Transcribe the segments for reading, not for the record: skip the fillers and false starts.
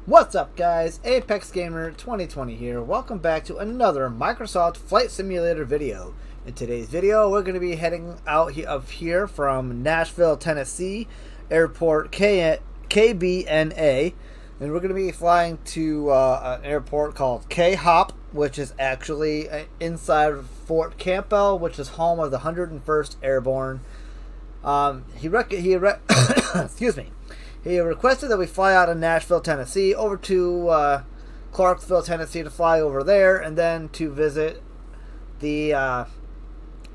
What's up, guys? Apex Gamer 2020 here. Welcome back to another Microsoft Flight Simulator video. In today's video, we're going to be heading out of here from Nashville, Tennessee, airport KBNA, and we're going to be flying to an airport called K-Hop, which is actually inside of Fort Campbell, which is home of the 101st Airborne. Excuse me. He requested that we fly out of Nashville, Tennessee, over to Clarksville, Tennessee, to fly over there, and then to visit the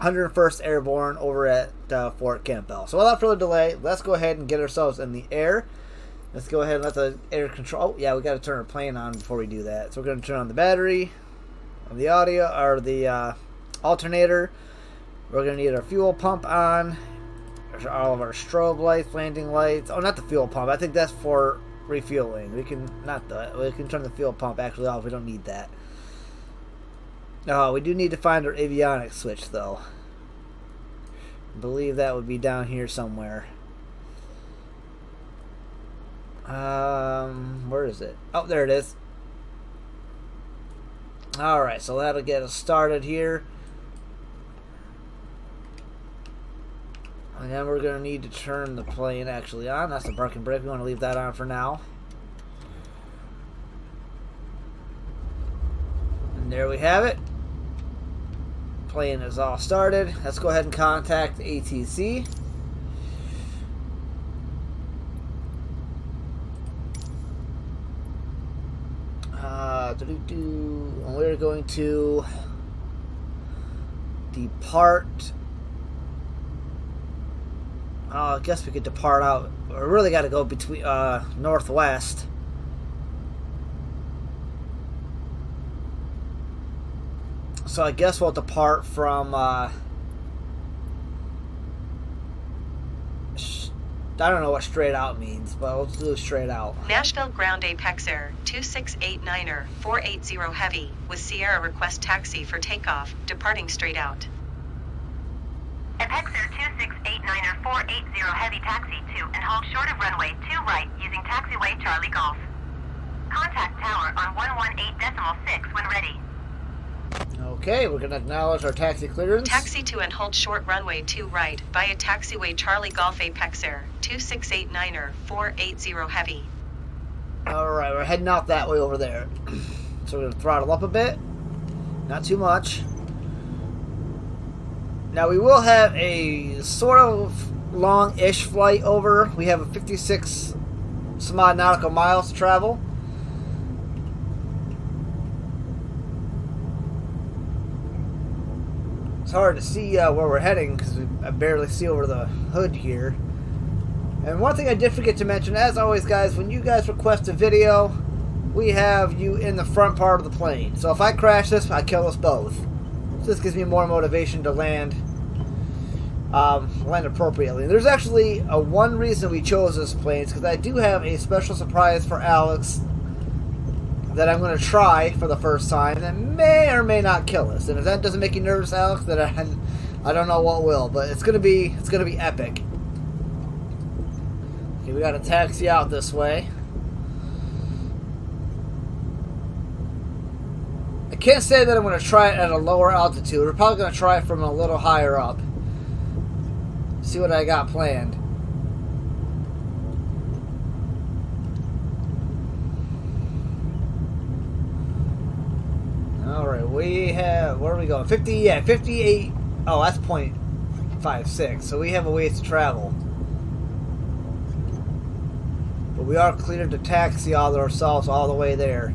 101st Airborne over at Fort Campbell. So without further delay, let's go ahead and get ourselves in the air. Let's go ahead and let the air control... Oh, yeah, we got to turn our plane on before we do that. So we're going to turn on the battery, on the audio, or the alternator. We're going to need our fuel pump on. All of our strobe lights, landing lights. Oh, not the fuel pump. I think that's for refueling. We can turn the fuel pump actually off. We don't need that. We do need to find our avionics switch though. I believe that would be down here somewhere. Where is it? Oh, there it is. Alright, so that'll get us started here. And then we're going to need to turn the plane actually on. That's the parking brake. We want to leave that on for now. And there we have it. Plane is all started. Let's go ahead and contact ATC. We're going to depart. I guess we could depart out. We really got to go between northwest. So I guess we'll depart from. I don't know what straight out means, but we'll do straight out. Nashville Ground Apex Air 2689er 480 Heavy with Sierra request taxi for takeoff, departing straight out. Apex Air 2689er 480 Heavy taxi to and hold short of runway 2 right using taxiway Charlie Golf. Contact tower on 118.6 when ready. Okay, we're going to acknowledge our taxi clearance. Taxi to and hold short runway 2 right via taxiway Charlie Golf Apex Air 2689er 480 Heavy. Alright, we're heading out that way over there. So we're going to throttle up a bit. Not too much. Now we will have a sort of long-ish flight over. We have a 56 some odd nautical miles to travel. It's hard to see where we're heading because I barely see over the hood here. And one thing I did forget to mention, as always guys, when you guys request a video, we have you in the front part of the plane. So if I crash this, I kill us both. So this gives me more motivation to land appropriately. There's actually one reason we chose this plane, because I do have a special surprise for Alex that I'm going to try for the first time that may or may not kill us. And if that doesn't make you nervous, Alex, then I don't know what will. But it's gonna be epic. Okay, we got to taxi out this way. I can't say that I'm going to try it at a lower altitude. We're probably going to try it from a little higher up. See what I got planned. Alright, we have... Where are we going? 58... Oh, that's 0.56. So we have a ways to travel. But we are cleared to taxi ourselves all the way there.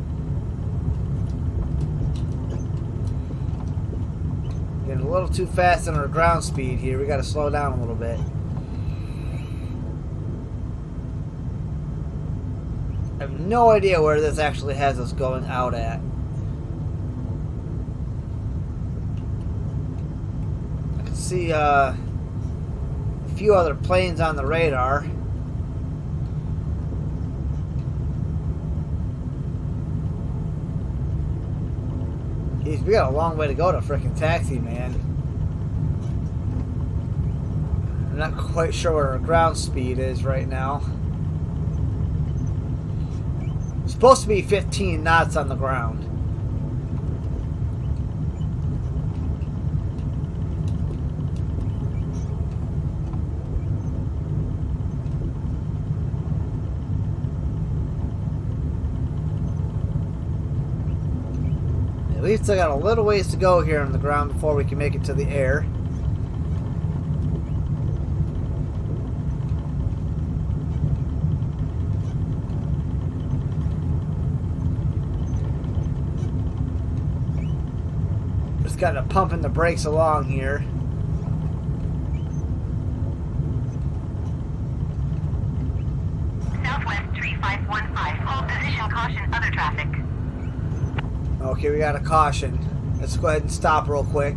Getting a little too fast in our ground speed here. We got to slow down a little bit. I have no idea where this actually has us going out at. I can see a few other planes on the radar. Jeez, we got a long way to go to frickin' taxi, man. I'm not quite sure what our ground speed is right now. supposed to be 15 knots on the ground. At least I got a little ways to go here on the ground before we can make it to the air. Just got to pumping the brakes along here. Southwest 3515. Hold position, caution, other traffic. Okay, we got a caution. Let's go ahead and stop real quick.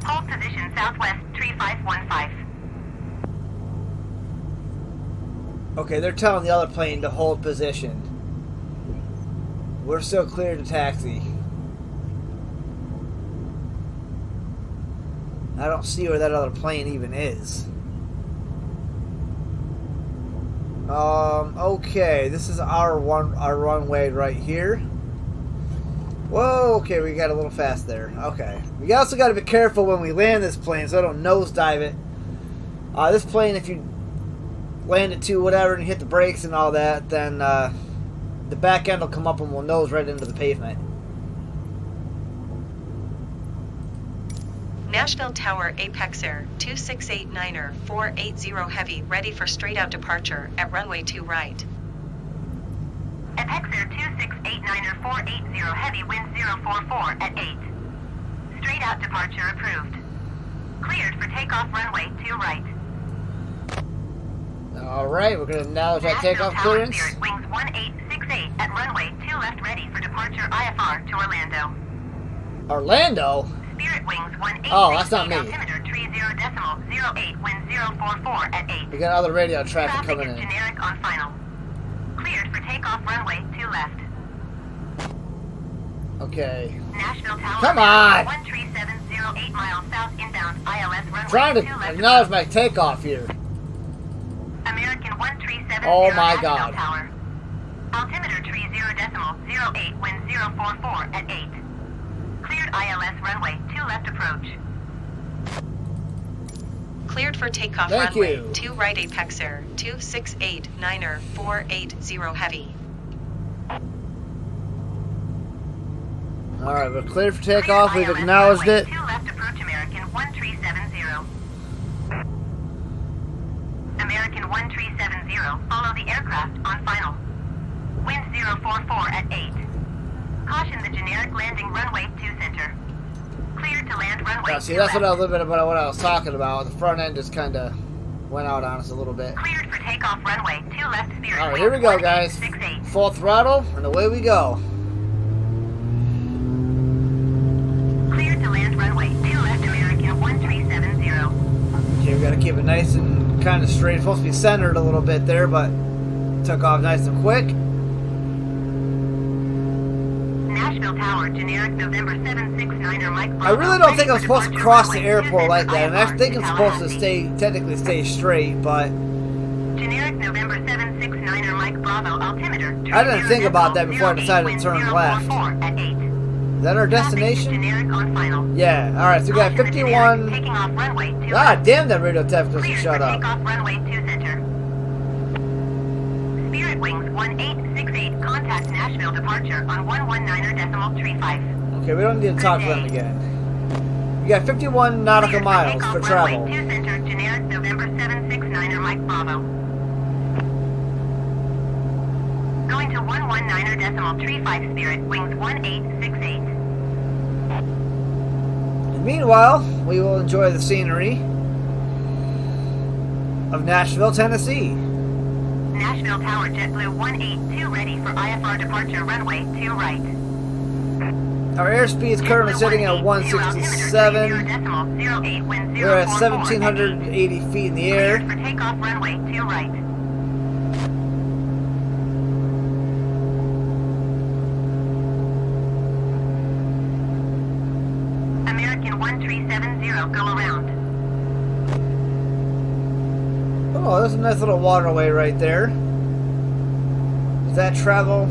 Hold position, Southwest 3515. Okay, they're telling the other plane to hold position. We're still clear to taxi. I don't see where that other plane even is. Okay, this is our runway right here. Whoa, okay, we got a little fast there. Okay. We also got to be careful when we land this plane so I don't nosedive it. This plane, if you land it to whatever and you hit the brakes and all that, then the back end will come up and we'll nose right into the pavement. Nashville Tower Apex Air 2689er 480 Heavy ready for straight out departure at runway 2 right. Apex Air 2689er 480 Heavy wind 044 at 8. Straight out departure approved. Cleared for takeoff runway 2 right. Alright, we're going to acknowledge that takeoff Tower clearance. Spirit wings 1868 at runway 2 left ready for departure IFR to Orlando. Orlando? Spirit wings 1868 Oh, that's not me. altimeter 30.08 wind 044 at 8. We got other radio traffic Traffic coming is in. generic on final. Cleared for takeoff runway 2 left. Okay. Nashville Tower. Come on! 13708 miles south inbound ILS runway Trying 2 to left. acknowledge my takeoff here. American 1370 Oh my Nashville God. Tower. Altimeter 30.08 wind 044 at 8. Cleared ILS runway 2 left approach. Cleared for takeoff Thank runway you. 2 right Apex Air 2689er 480 Heavy. Alright, we're cleared for takeoff. We've acknowledged it. 2 left approach American 1370. American 1370, follow the aircraft on final. Wind 044 at 8. Caution the generic landing runway 2 center. Cleared to land runway Now, see, 2 that's left. what a little bit about what I was talking about. The front end just kind of went out on us a little bit. Cleared for takeoff runway 2 left Spirit. Alright, here we go, guys. 1868. Full throttle, and away we go. Cleared to land runway 2 left American 1370. Okay, we gotta keep it nice and kind of straight. It's supposed to be centered a little bit there, but took off nice and quick. Nashville Tower, generic November 769er Mike. I really don't think I'm supposed to cross the airport like that. And I think I'm supposed to technically stay straight, but Generic November 769er Mike Bravo altimeter. I didn't think about that before I decided to turn left. At 8. is that our destination? Generic on final. Yeah, alright, so we got Caution the generic 51. Taking off runway 2 God damn, that radio technician Cleared shut for up. takeoff runway 2 center. Spirit wings 1868 contact Nashville departure on 119.35. Okay, we don't need to talk to them again. We got 51 nautical miles for travel. Runway 2 center, generic November 769er Mike Bravo. Going to 119.35 Spirit wings 1868. And meanwhile, we will enjoy the scenery of Nashville, Tennessee. Nashville Tower JetBlue 182 ready for IFR departure runway 2 right. Our airspeed is currently sitting at 167. We're at 1,780 feet in the air. For takeoff runway 2 right. American 1370, go around. Oh, there's a nice little waterway right there. Does that travel?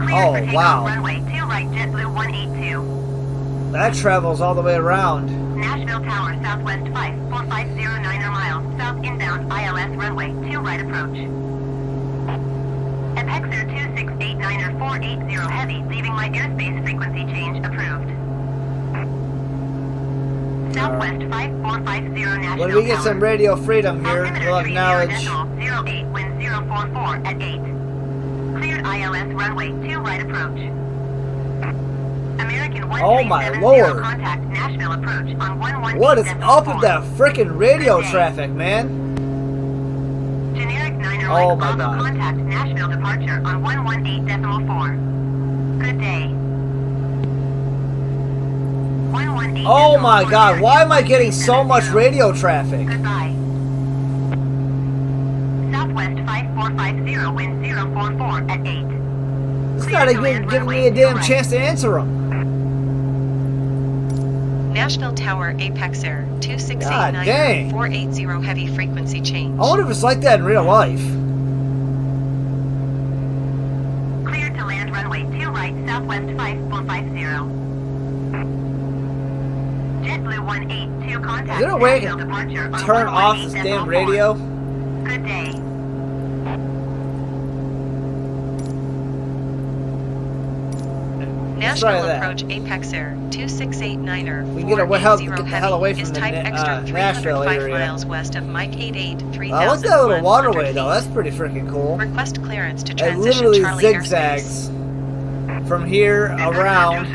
Oh, wow. Runway 2 right, JetBlue 182. That travels all the way around. Nashville Tower, southwest 54509 miles, south inbound ILS runway 2 right approach. Apexer 2689er 480 heavy, leaving my airspace frequency change approved. Southwest 5450 Nashville When we get some radio freedom here, we'll acknowledge. 08 wind 044 at 8. Cleared ILS runway 2 right approach. American 1370 Oh my lord. contact Nashville approach on 118. What is up with that frickin' radio traffic, man? Generic 9er Oh like my Bravo God. contact Nashville departure on 118.4. Good day. 118. Oh my god, why am I getting so much radio traffic? Goodbye. Southwest 5450 wind 044 at 8. It's not even giving me a damn chance to answer them. Nashville Tower, Apex Air, God 2689 dang. 480 heavy frequency change. I wonder if it's like that in real life. Cleared to land runway 2 right, southwest 5450. JetBlue 182 contact Is there a way I Nashville departure can on turn off this 118.4. damn radio? Good day. Let's try Nashville that. approach Apex Air 2689er We get away- get the 480 hell away heavy from is the type extra Nashville 305 area. miles west of Mike 88 I 3000 like that little waterway though, that's pretty freaking cool. Request clearance to It transition literally Charlie zigzags from here around,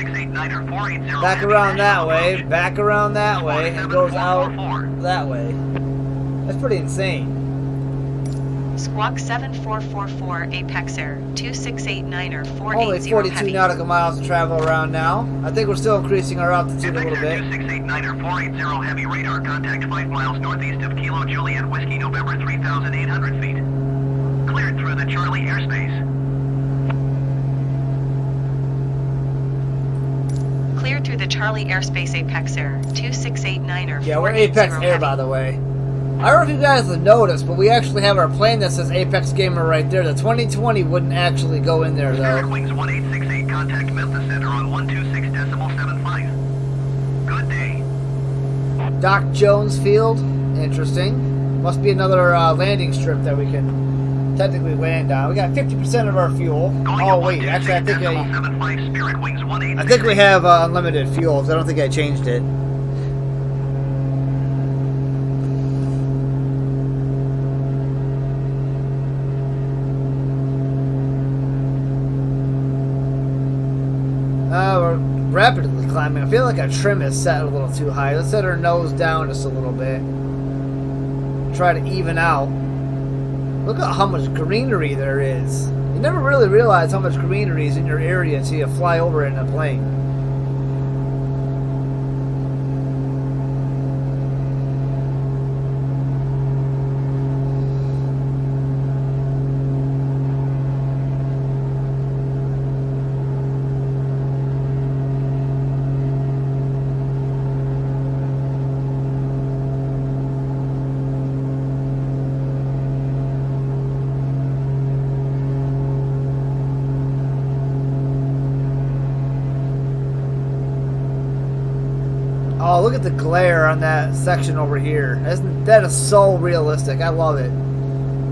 back around that way, back around that way, and goes out that way. That's pretty insane. Squawk 7444 Apex Air 2689er 480 Only 42 heavy. nautical miles to travel around now. I think we're still increasing our altitude a little bit. 2689er 480 heavy radar contact 5 miles northeast of Kilo Juliet Whiskey, November 3,800 feet. Cleared through the Charlie airspace. Cleared through the Charlie airspace Apex Air 2689er Yeah, we're 480 Apex Air, heavy. by the way. I don't know if you guys have noticed, but we actually have our plane that says Apex Gamer right there. The 2020 wouldn't actually go in there, Spirit though. Wings 1868 contact Memphis Center on 126.75. Good day. Doc Jones Field. Interesting. Must be another landing strip that we can technically land on. We got 50% of our fuel. Oh, wait. Actually, I think Spirit Wings 1868. I think we have unlimited fuels. I don't think I changed it. We're rapidly climbing. I feel like our trim is set a little too high. Let's set our nose down just a little bit. Try to even out. Look at how much greenery there is. You never really realize how much greenery is in your area until you fly over it in a plane. Oh, look at the glare on that section over here. That is so realistic. I love it.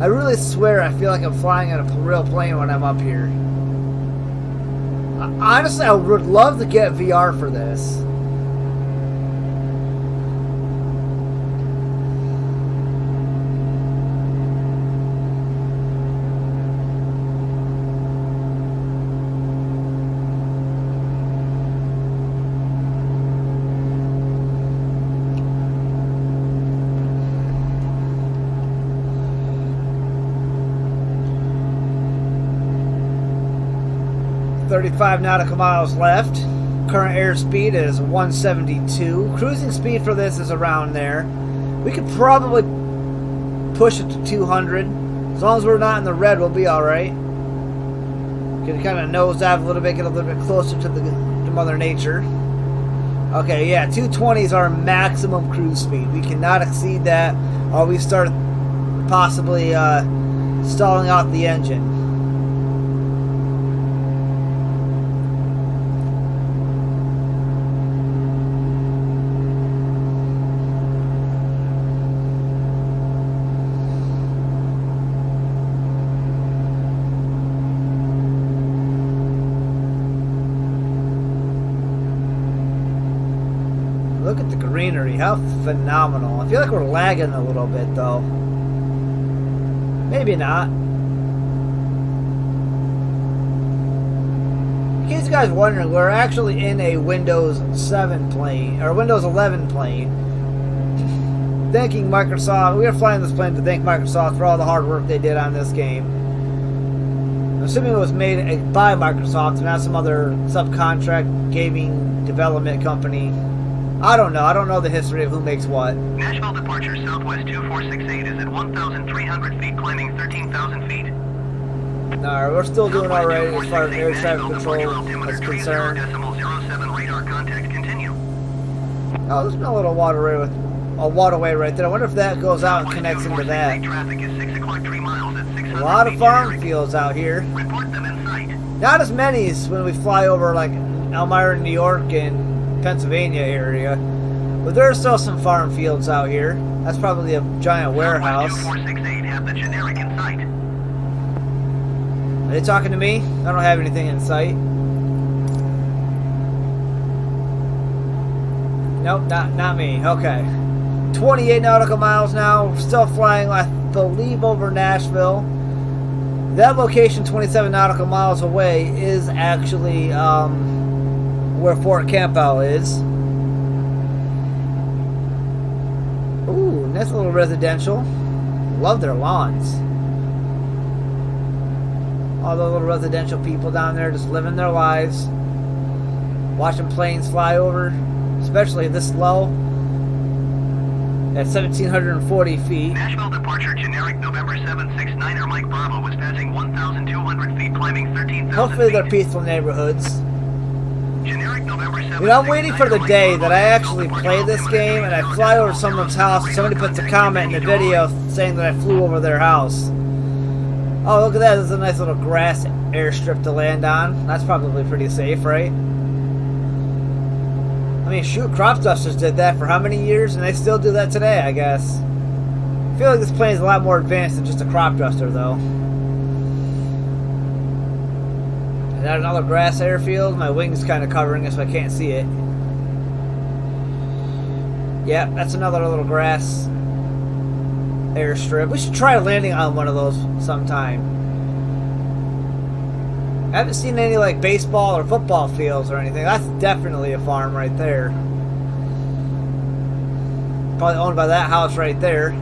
I really swear I feel like I'm flying in a real plane when I'm up here. Honestly, I would love to get VR for this. .35 nautical miles left. Current airspeed is 172. Cruising speed for this is around there. We could probably push it to 200. As long as we're not in the red, we'll be alright. Can kind of nosedive a little bit, get a little bit closer to Mother Nature. Okay, yeah, 220 is our maximum cruise speed. We cannot exceed that, or we start possibly stalling out the engine. Look at the greenery, how phenomenal. I feel like we're lagging a little bit though. Maybe not. In case you guys are wondering, we're actually in a Windows 7 plane, or Windows 11 plane. Thanking Microsoft, we are flying this plane to thank Microsoft for all the hard work they did on this game. I'm assuming it was made by Microsoft and not some other subcontract gaming development company. I don't know. I don't know the history of who makes what. Nashville departure Southwest 2468 is at 1,300 feet, climbing 13,000 feet. Alright, we're still doing alright as far as air traffic control is concerned. Radar contact continue. Oh, there's been a little waterway right there. I wonder if that goes out and connects into that. Traffic is 6 o'clock 3 miles at 600 A lot of feet farm generic. fields out here. Report them in sight. Not as many as when we fly over like Elmira, New York, and Pennsylvania area. But there are still some farm fields out here. That's probably a giant warehouse. Southwest 2468 have the generic in sight. Are they talking to me? I don't have anything in sight. Nope, not me. Okay. 28 nautical miles now. We're still flying, I believe, over Nashville. That location, 27 nautical miles away, is actually where Fort Campbell is. Ooh, nice little residential. Love their lawns. All the little residential people down there just living their lives. Watching planes fly over, especially this low at 1,740 feet. Nashville departure generic November 769er Mike Bravo was passing 1,200 feet, climbing 13,000 Hopefully they're feet. peaceful neighborhoods. Generic November 769er You know, I'm waiting for the Mike day Bravo that I was actually passing play this game and I fly over someone's house and somebody puts a comment in the video saying that I flew over their house. Oh, look at that. There's a nice little grass airstrip to land on. That's probably pretty safe, right? I mean, shoot, crop dusters did that for how many years? And they still do that today, I guess. I feel like this plane is a lot more advanced than just a crop duster, though. Is that another grass airfield? My wing's kind of covering it, so I can't see it. Yep, that's another little grass airstrip. We should try landing on one of those sometime. I haven't seen any like baseball or football fields or anything. That's definitely a farm right there. Probably owned by that house right there.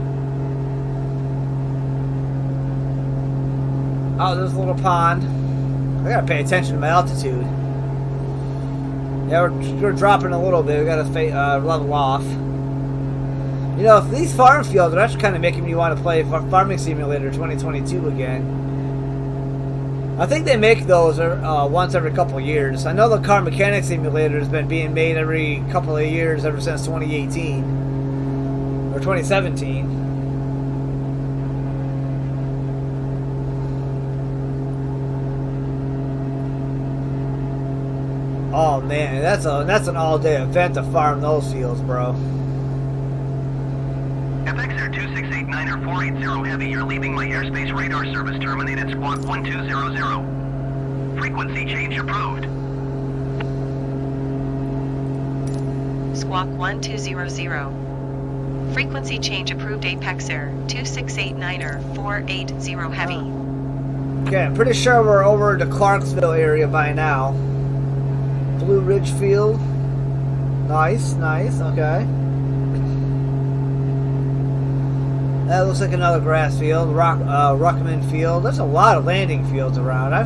Oh, there's a little pond. I gotta pay attention to my altitude. Yeah, we're dropping a little bit. We gotta level off. You know, if these farm fields are actually kind of making me want to play Farming Simulator 2022 again. I think they make those once every couple of years. I know the Car Mechanic Simulator has been being made every couple of years ever since 2018 or 2017. Oh man, that's an all-day event to farm those fields, bro. FX Air 2689er 480 Heavy, you're leaving my airspace radar service terminated squawk 1200. Frequency change approved. Squawk 1200. Frequency change approved. Apex Air 2689er 480 Heavy. Okay, I'm pretty sure we're over to Clarksville area by now. Blue Ridge Field. Nice, okay. That looks like another grass field. Ruckman Field. There's a lot of landing fields around. I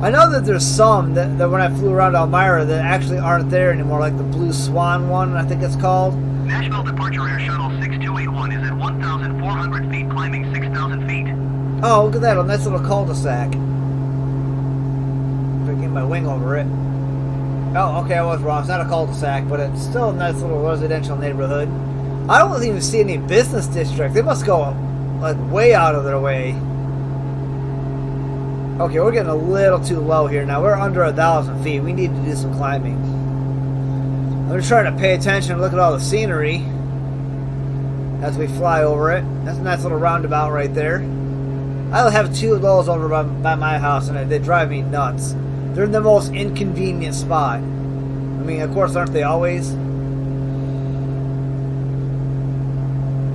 know that there's some that when I flew around Elmira that actually aren't there anymore, like the Blue Swan one, I think it's called. Nashville departure air shuttle 6281 is at 1,400 feet, climbing 6,000 feet. Oh, look at that, a nice little cul-de-sac. If I get my wing over it. Oh, okay, I was wrong. It's not a cul-de-sac, but it's still a nice little residential neighborhood. I don't even see any business district. They must go like way out of their way. Okay, we're getting a little too low here now. We're under 1,000 feet. We need to do some climbing. I'm just trying to pay attention and look at all the scenery as we fly over it. That's a nice little roundabout right there. I have 2 of those over by my house, and they drive me nuts. They're in the most inconvenient spot. I mean, of course, aren't they always?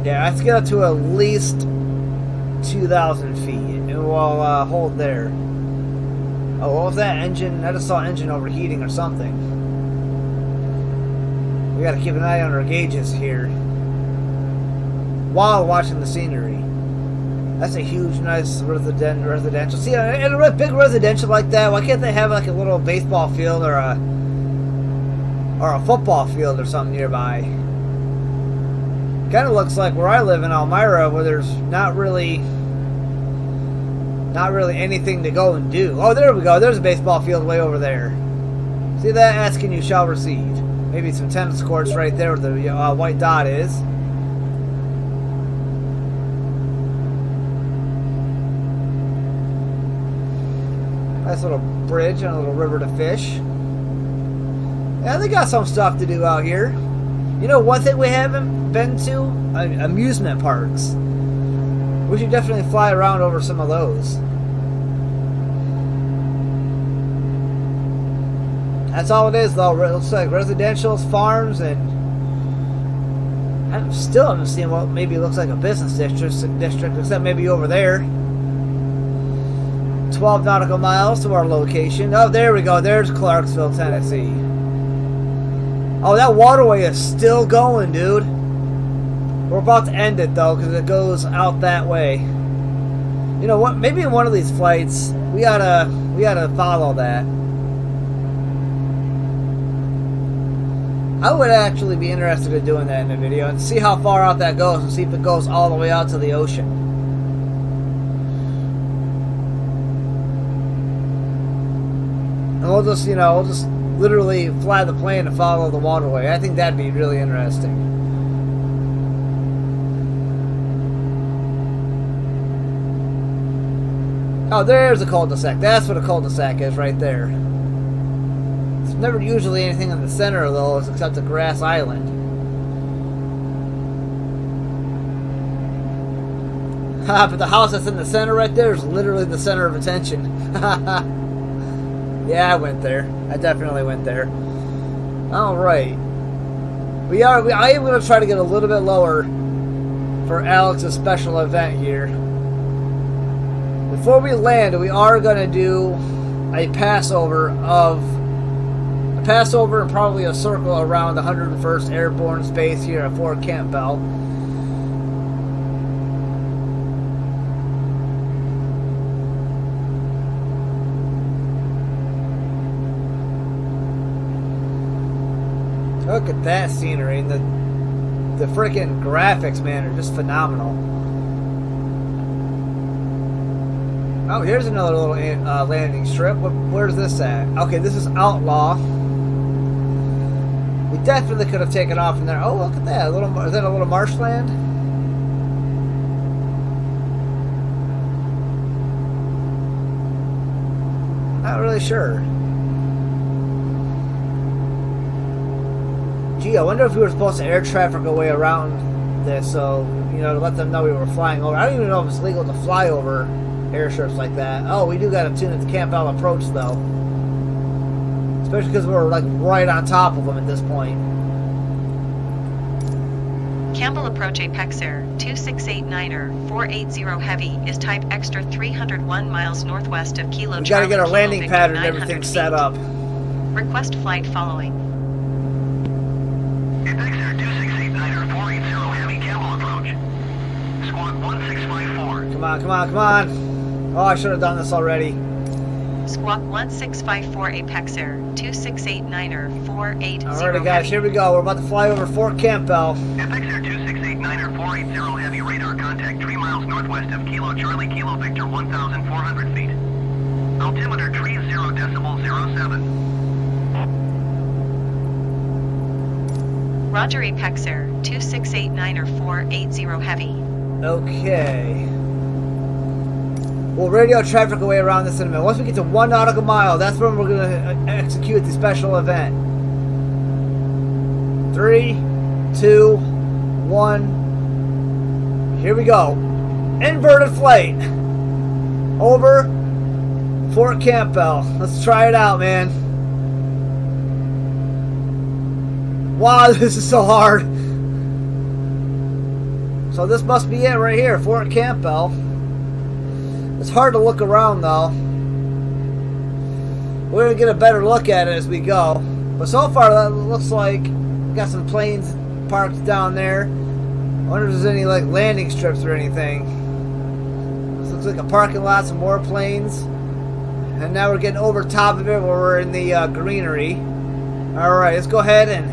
Yeah, let's get up to at least 2,000 feet, and we'll hold there. Oh, what was that engine? I just saw engine overheating or something. We gotta keep an eye on our gauges here while watching the scenery. That's a huge, nice residential. See, in a big residential like that, why can't they have like a little baseball field or a football field or something nearby? Kind of looks like where I live in Elmira, where there's not really anything to go and do. Oh, there we go. There's a baseball field way over there. See that? Asking you shall receive. Maybe some tennis courts right there where the white dot is. Nice little bridge and a little river to fish. Yeah, they got some stuff to do out here. You know, one thing we haven't been to? Amusement parks. We should definitely fly around over some of those. That's all it is, though. It looks like residentials, farms, and I still haven't seen what maybe looks like a business district, except maybe over there. 12 nautical miles to our location. Oh, there we go. There's Clarksville, Tennessee. Oh, that waterway is still going, dude. We're about to end it, though, because it goes out that way. You know what? Maybe in one of these flights, we gotta follow that. I would actually be interested in doing that in a video and see how far out that goes and see if it goes all the way out to the ocean. And we'll just literally fly the plane and follow the waterway. I think that'd be really interesting. Oh, there's a cul-de-sac. That's what a cul-de-sac is right there. There's never usually anything in the center of those except a grass island. But the house that's in the center right there is literally the center of attention. Yeah, I went there. I definitely went there. Alright. I am going to try to get a little bit lower for Alex's special event here. Before we land, we are going to do a Passover and probably a circle around the 101st Airborne Space here at Fort Campbell. Look at that scenery. The freaking graphics, man, are just phenomenal. Oh, here's another little landing strip. Where's this at? Okay, this is Outlaw. We definitely could have taken off from there. Oh, look at that. Is that a little marshland? Not really sure. Gee, I wonder if we were supposed to air traffic our way around this, so, to let them know we were flying over. I don't even know if it's legal to fly over airships like that. Oh, we do got to tune at the Campbell approach, though. Especially because we're, right on top of them at this point. Campbell approach Apex Air 2689er 480 Heavy is type extra 301 miles northwest of Kilo We got to get our landing Victor pattern and everything set up. Request flight following. Apex Air 2689er 480 Heavy Campbell approach. Squawk 1654. Come on. Oh, I should have done this already. Squawk 1654 Apex Air 2689er 480 Alrighty, guys, here we go. We're about to fly over Fort Campbell. Apex Air 2689er 480 Heavy radar contact 3 miles northwest of Kilo Charlie Kilo Victor 1,400 feet. Altimeter 30.07. Roger Apex Air 2689er 480 Heavy. Okay. We'll radio traffic away around this in a minute. Once we get to 1 nautical mile, that's when we're going to execute the special event. 3, 2, 1. Here we go. Inverted flight. Over Fort Campbell. Let's try it out, man. Wow, this is so hard. So this must be it right here, Fort Campbell. It's hard to look around though. We're going to get a better look at it as we go. But so far that looks like we got some planes parked down there. I wonder if there's any like landing strips or anything. This looks like a parking lot, some more planes. And now we're getting over top of it where we're in the greenery. Alright, let's go ahead and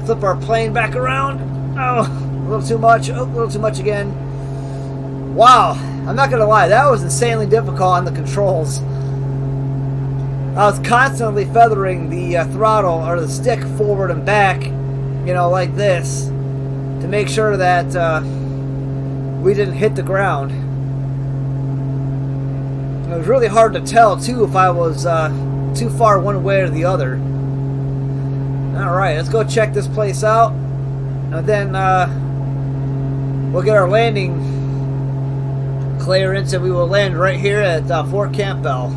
flip our plane back around. Oh, a little too much. Oh, a little too much again. Wow, I'm not going to lie. That was insanely difficult on the controls. I was constantly feathering the throttle or the stick forward and back, you know, like this, to make sure that we didn't hit the ground. It was really hard to tell, too, if I was too far one way or the other. Alright, let's go check this place out. And then we'll get our landing clearance and we will land right here at Fort Campbell.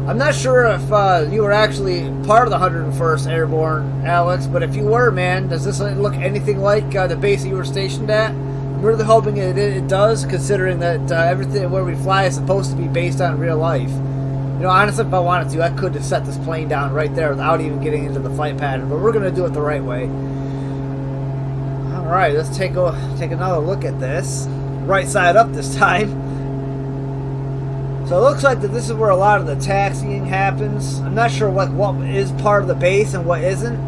I'm not sure if you were actually part of the 101st Airborne, Alex, but if you were, man, does this look anything like the base that you were stationed at? I'm really hoping it does, considering that everything where we fly is supposed to be based on real life. You know, honestly, if I wanted to, I could have set this plane down right there without even getting into the flight pattern, but we're going to do it the right way. Alright, let's take another look at this. Right side up this time. So it looks like that this is where a lot of the taxiing happens. I'm not sure what is part of the base and what isn't.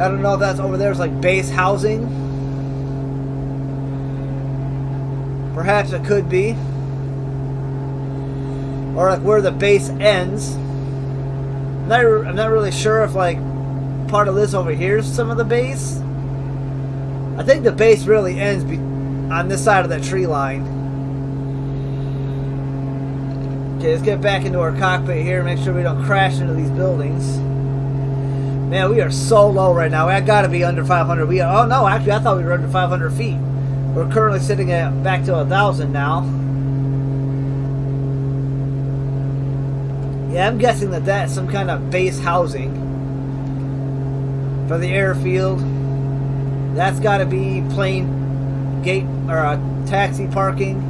I don't know if that's over there is like base housing. Perhaps it could be. Or like where the base ends. I'm not really sure if like part of this over here is some of the base. I think the base really ends on this side of that tree line. Okay, let's get back into our cockpit here. Make sure we don't crash into these buildings. Man, we are so low right now. I gotta be under 500. Oh no, actually, I thought we were under 500 feet. We're currently sitting at back to 1,000 now. Yeah, I'm guessing that that's some kind of base housing for the airfield. That's got to be plane gate or taxi parking.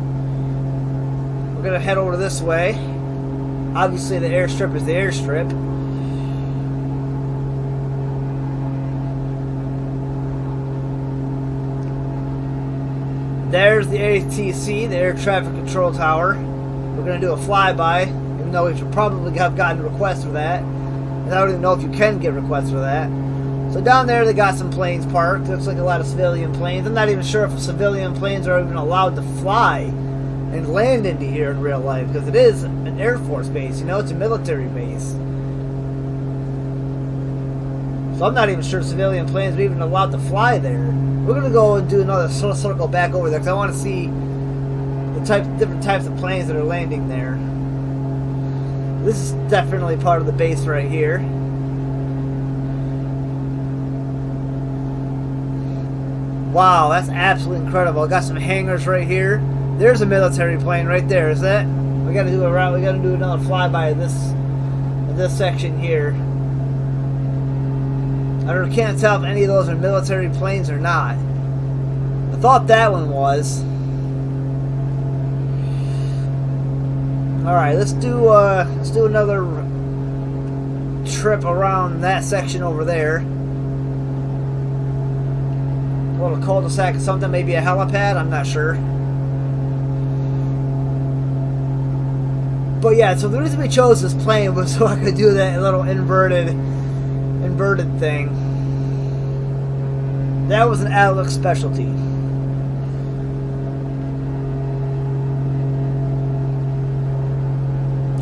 We're gonna head over this way. Obviously, the airstrip is the airstrip. There's the ATC, the Air Traffic Control Tower. We're gonna do a flyby, even though we should probably have gotten requests for that. And I don't even know if you can get requests for that. So down there they got some planes parked. Looks like a lot of civilian planes. I'm not even sure if civilian planes are even allowed to fly and land into here in real life, because it is an Air Force base, you know, it's a military base. So I'm not even sure civilian planes are even allowed to fly there. We're going to go and do another circle back over there, because I want to see the different types of planes that are landing there. This is definitely part of the base right here. Wow, that's absolutely incredible. I got some hangars right here. There's a military plane right there. Is that? We got to do a route. We got to do another flyby of this section here. I can't tell if any of those are military planes or not. I thought that one was. All right, let's do another trip around that section over there. A little cul-de-sac or something, maybe a helipad, I'm not sure. But yeah, so the reason we chose this plane was so I could do that little inverted thing. That was an Alex specialty.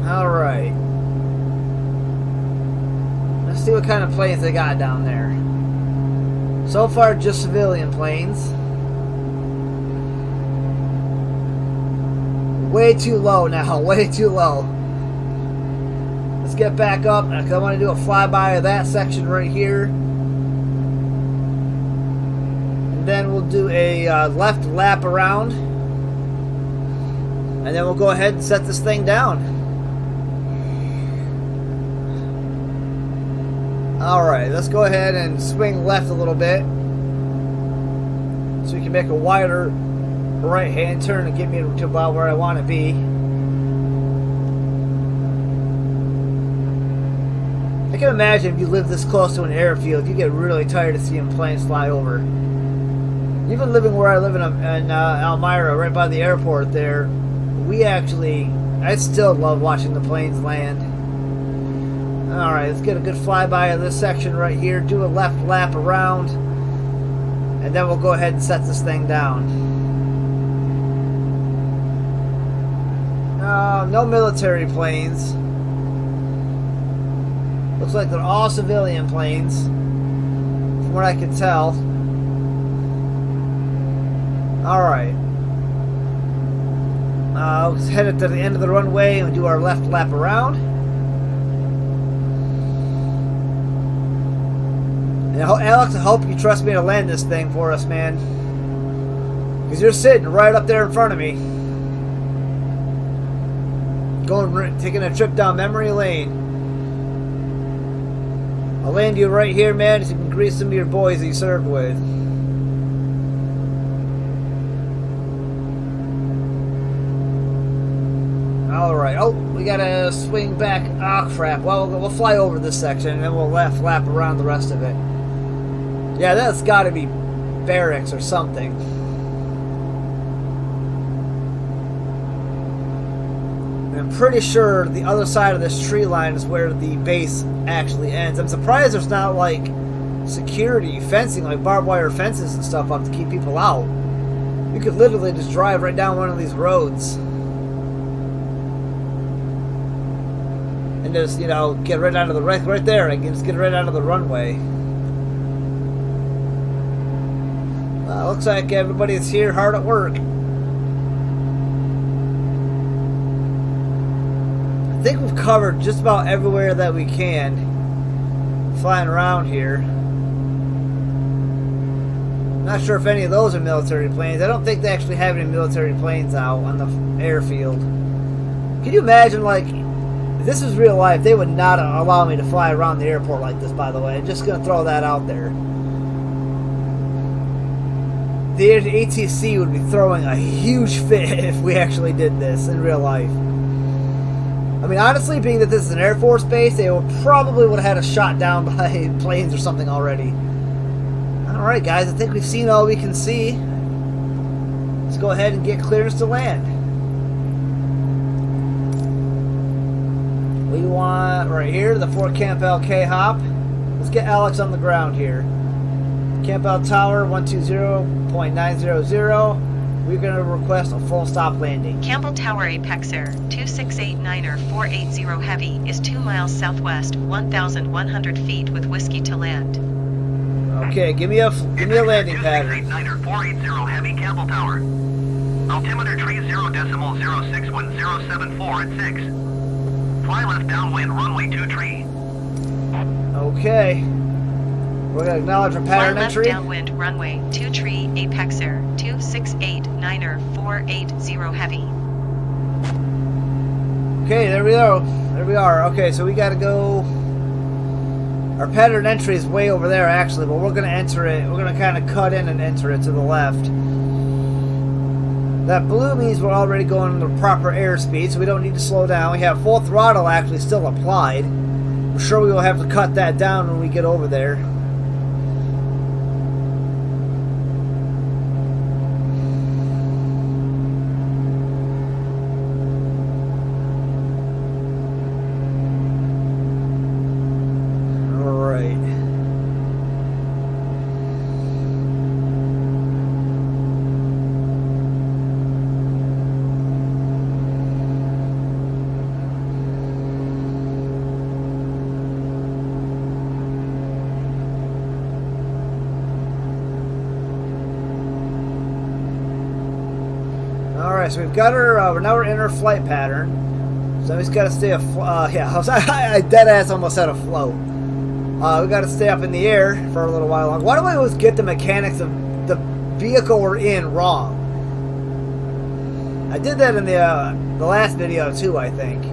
Alright. Let's see what kind of planes they got down there. So far, just civilian planes. Way too low now, way too low. Let's get back up. I want to do a flyby of that section right here. And then we'll do a left lap around. And then we'll go ahead and set this thing down. Alright, let's go ahead and swing left a little bit. So we can make a wider right hand turn and get me to about where I want to be. I can imagine if you live this close to an airfield, you get really tired of seeing planes fly over. Even living where I live in Elmira, right by the airport there, I still love watching the planes land. Alright, let's get a good flyby of this section right here, do a left lap around, and then we'll go ahead and set this thing down. No military planes. Looks like they're all civilian planes, from what I can tell. Alright. Let's head it to the end of the runway and do our left lap around. And Alex, I hope you trust me to land this thing for us, man. Because you're sitting right up there in front of me. Taking a trip down memory lane. I'll land you right here, man, so you can greet some of your boys that you served with. Alright, oh, we gotta swing back. Oh, crap. Well, we'll fly over this section, and then we'll left lap around the rest of it. Yeah, that's gotta be barracks or something. I'm pretty sure the other side of this tree line is where the base actually ends. I'm surprised there's not, like, security fencing, like barbed wire fences and stuff up to keep people out. You could literally just drive right down one of these roads. And just, you know, get right out of the right there, and just get right out of the runway. Well, looks like everybody's here hard at work. I think we've covered just about everywhere that we can flying around here. Not sure if any of those are military planes. I don't think they actually have any military planes out on the airfield. Can you imagine, like, if this was real life, they would not allow me to fly around the airport like this, by the way. I'm just going to throw that out there. The ATC would be throwing a huge fit if we actually did this in real life. I mean, honestly, being that this is an Air Force base, they probably would have had us shot down by planes or something already. Alright, guys, I think we've seen all we can see. Let's go ahead and get clearance to land. We want, right here, the Fort Campbell K-Hop. Let's get Alex on the ground here. Campbell Tower, 120.900. We're going to request a full stop landing. Campbell Tower Apex Air 2689er 480 Heavy is 2 miles southwest, 1,100 feet with whiskey to land. Okay, give me a landing pattern. 2689er 480 Heavy, Campbell Tower. Altimeter 30.0606174 at 6. Fly left downwind, runway 23. Okay. We're going to acknowledge our pattern Fly left entry. downwind, runway 23, Apex Air 2689er 480 Heavy. Okay, there we go. There we are. Okay, so we got to go. Our pattern entry is way over there, actually, but we're going to enter it. We're going to kind of cut in and enter it to the left. That blue means we're already going the proper airspeed, so we don't need to slow down. We have full throttle actually still applied. I'm sure we will have to cut that down when we get over there. Alright, so we've got her, now we're in her flight pattern. So we just gotta stay yeah, I dead ass almost said afloat. We gotta stay up in the air for a little while longer. Why do I always get the mechanics of the vehicle we're in wrong? I did that in the last video too, I think.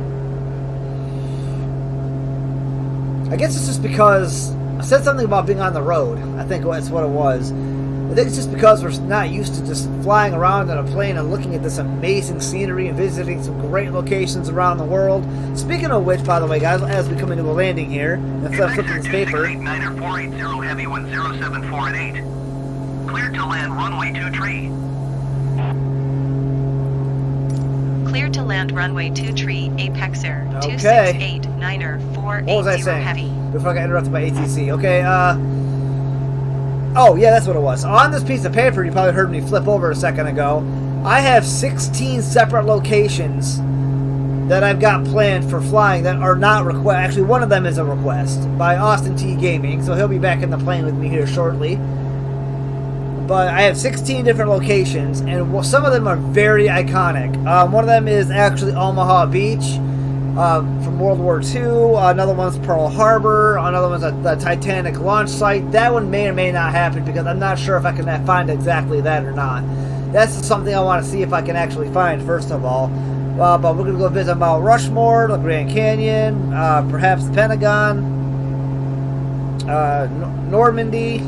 I guess it's just because I said something about being on the road. I think that's what it was. I think it's just because we're not used to just flying around in a plane and looking at this amazing scenery and visiting some great locations around the world. Speaking of which, by the way, guys, as we come into a landing here, instead of flipping this paper. 480 heavy 1074 at 8. Cleared to land runway 23. Cleared to land runway 23, Apex Air, Okay. 268-9er, 480 What was I saying? heavy. Before I got interrupted by ATC. Okay, oh, yeah, that's what it was. On this piece of paper, you probably heard me flip over a second ago, I have 16 separate locations that I've got planned for flying that are not request. Actually, one of them is a request by Austin T Gaming, so he'll be back in the plane with me here shortly. But I have 16 different locations, and some of them are very iconic. One of them is actually Omaha Beach from World War II. Another one's Pearl Harbor. Another one's the Titanic launch site. That one may or may not happen because I'm not sure if I can find exactly that or not. That's something I want to see if I can actually find, first of all. But we're going to go visit Mount Rushmore, the Grand Canyon, perhaps the Pentagon, Normandy.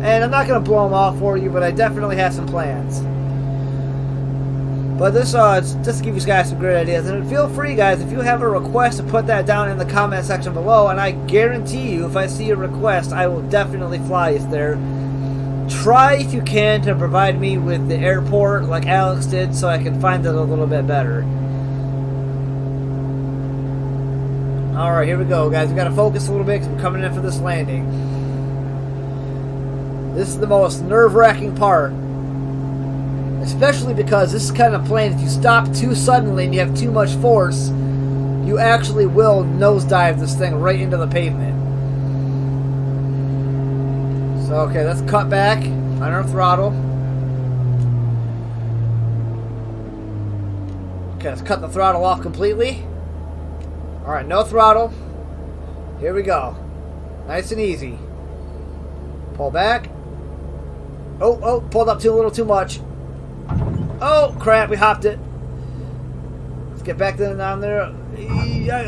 And I'm not going to blow them all for you, but I definitely have some plans. But this, just to give you guys some great ideas. And feel free, guys, if you have a request, to put that down in the comment section below. And I guarantee you, if I see a request, I will definitely fly you there. Try, if you can, to provide me with the airport, like Alex did, so I can find it a little bit better. Alright, here we go, guys. We got to focus a little bit because we're coming in for this landing. This is the most nerve-wracking part. Especially because this is kind of plane, if you stop too suddenly and you have too much force, you actually will nosedive this thing right into the pavement. So, okay, let's cut back on our throttle. Okay, let's cut the throttle off completely. Alright, no throttle. Here we go. Nice and easy. Pull back. Oh, pulled up a little too much. Oh, crap, we hopped it. Let's get back down there.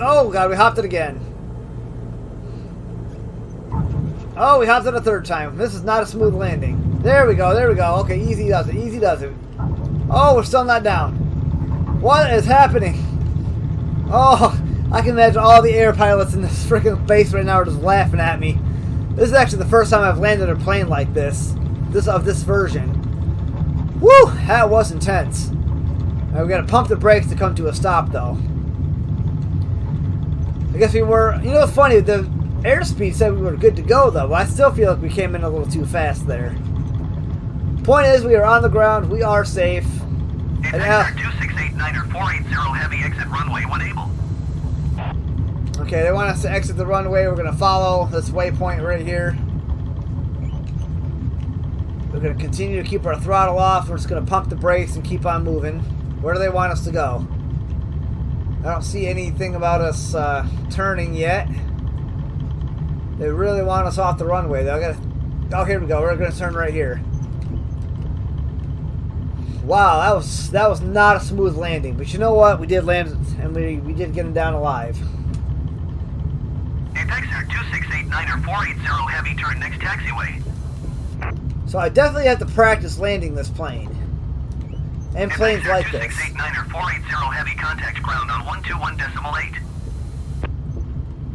Oh, God, we hopped it again. Oh, we hopped it a third time. This is not a smooth landing. There we go, there we go. Okay, easy does it, easy does it. Oh, we're still not down. What is happening? Oh, I can imagine all the air pilots in this freaking base right now are just laughing at me. This is actually the first time I've landed a plane like this. Of this version. Woo! That was intense. Alright, we gotta pump the brakes to come to a stop, though. I guess we were... You know what's funny? The airspeed said we were good to go, though. But I still feel like we came in a little too fast there. Point is, we are on the ground. We are safe. And 2689er 480 heavy exit runway when able. Okay, they want us to exit the runway. We're gonna follow this waypoint right here. We're going to continue to keep our throttle off. We're just going to pump the brakes and keep on moving. Where do they want us to go? I don't see anything about us turning yet. They really want us off the runway, though. Oh, here we go. We're going to turn right here. Wow, that was not a smooth landing. But you know what? We did land, and we did get him down alive. Apex Air 2689er 480 heavy turn next taxiway. So I definitely have to practice landing this plane. And planes like this. 2689er 480 heavy contact ground on 121.8.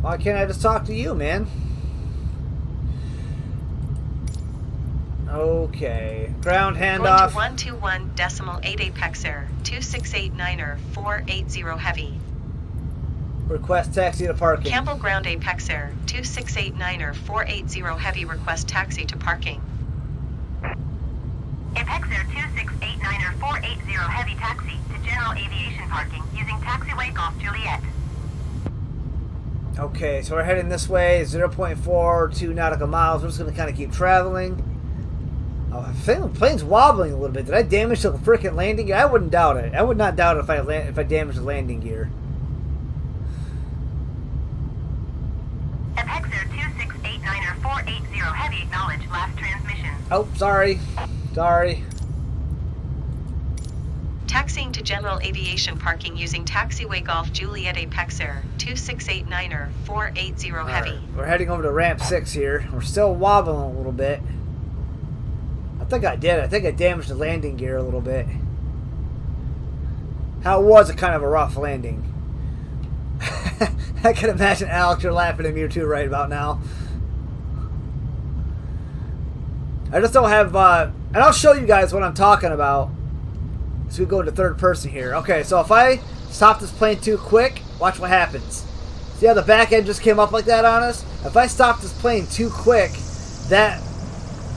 Why can't I just talk to you, man? Okay. Ground handoff. Going to 121.8 Apex Air, 2689er 480 heavy. Request taxi to parking. Campbell ground Apex Air, 2689er 480 heavy, request taxi to parking. Apex Air 2689er 480 heavy taxi to general aviation parking using taxiway Golf Juliet. Okay, so we're heading this way, 0.42 nautical miles. We're just going to kind of keep traveling. Oh, I think the plane's wobbling a little bit. Did I damage the freaking landing gear? I wouldn't doubt it. I would not doubt it if I damaged the landing gear. Apexer 2689er 480 Heavy acknowledge last transmission. Oh, sorry. Sorry. Taxiing to general aviation parking using taxiway Golf Juliet Apexer 2689er 480 Heavy. Right, we're heading over to ramp 6 here. We're still wobbling a little bit. I think I did. I think I damaged the landing gear a little bit. How it was a kind of a rough landing. I can imagine Alex, you're laughing at me too right about now. I just don't have, and I'll show you guys what I'm talking about as we go into third person here. Okay, so if I stop this plane too quick, watch what happens. See how the back end just came up like that on us? If I stop this plane too quick, that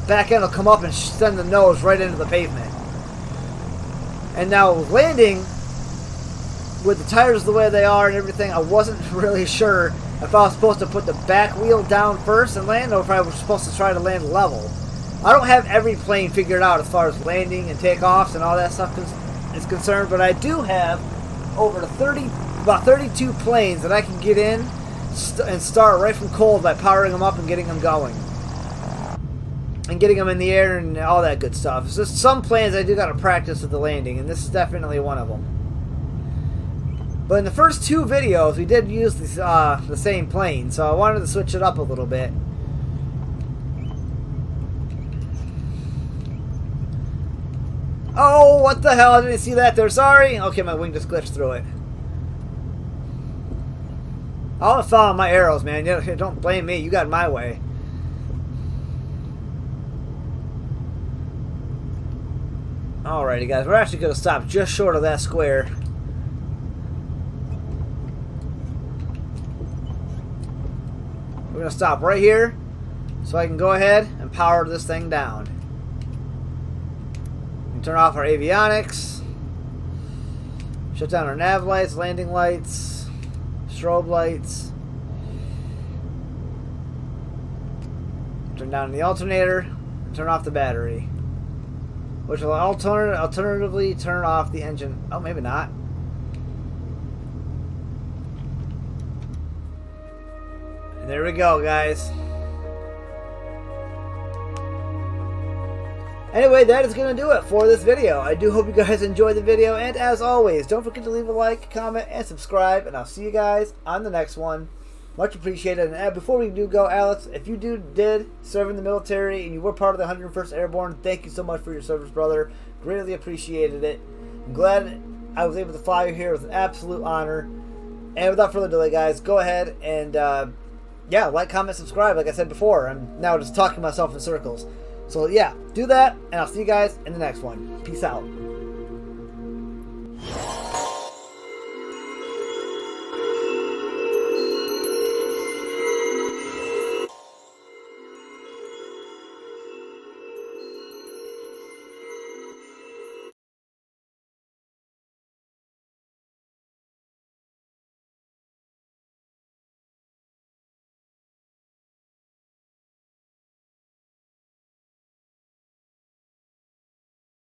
back end will come up and send the nose right into the pavement. And now landing, with the tires the way they are and everything, I wasn't really sure if I was supposed to put the back wheel down first and land, or if I was supposed to try to land level. I don't have every plane figured out as far as landing and takeoffs and all that stuff is concerned, but I do have over about 32 planes that I can get in and start right from cold by powering them up and getting them going. And getting them in the air and all that good stuff. It's just some planes I do got to practice with the landing, and this is definitely one of them. But in the first 2 videos, we did use the same plane, so I wanted to switch it up a little bit. Oh, what the hell? I didn't see that there. Sorry. Okay, my wing just glitched through it. I'll follow my arrows, man. Don't blame me. You got in my way. Alrighty, guys. We're actually going to stop just short of that square. We're going to stop right here so I can go ahead and power this thing down. And turn off our avionics. Shut down our nav lights, landing lights, strobe lights. Turn down the alternator and turn off the battery. Which will alternatively turn off the engine. Oh, maybe not. And there we go, guys. Anyway, that is going to do it for this video. I do hope you guys enjoyed the video. And as always, don't forget to leave a like, comment, and subscribe. And I'll see you guys on the next one. Much appreciated. And before we do go, Alex, if you did serve in the military and you were part of the 101st Airborne, thank you so much for your service, brother. Greatly appreciated it. I'm glad I was able to fly you here with absolute honor. And without further delay, guys, go ahead and, yeah, like, comment, subscribe. Like I said before, I'm now just talking myself in circles. So, yeah, do that, and I'll see you guys in the next one. Peace out.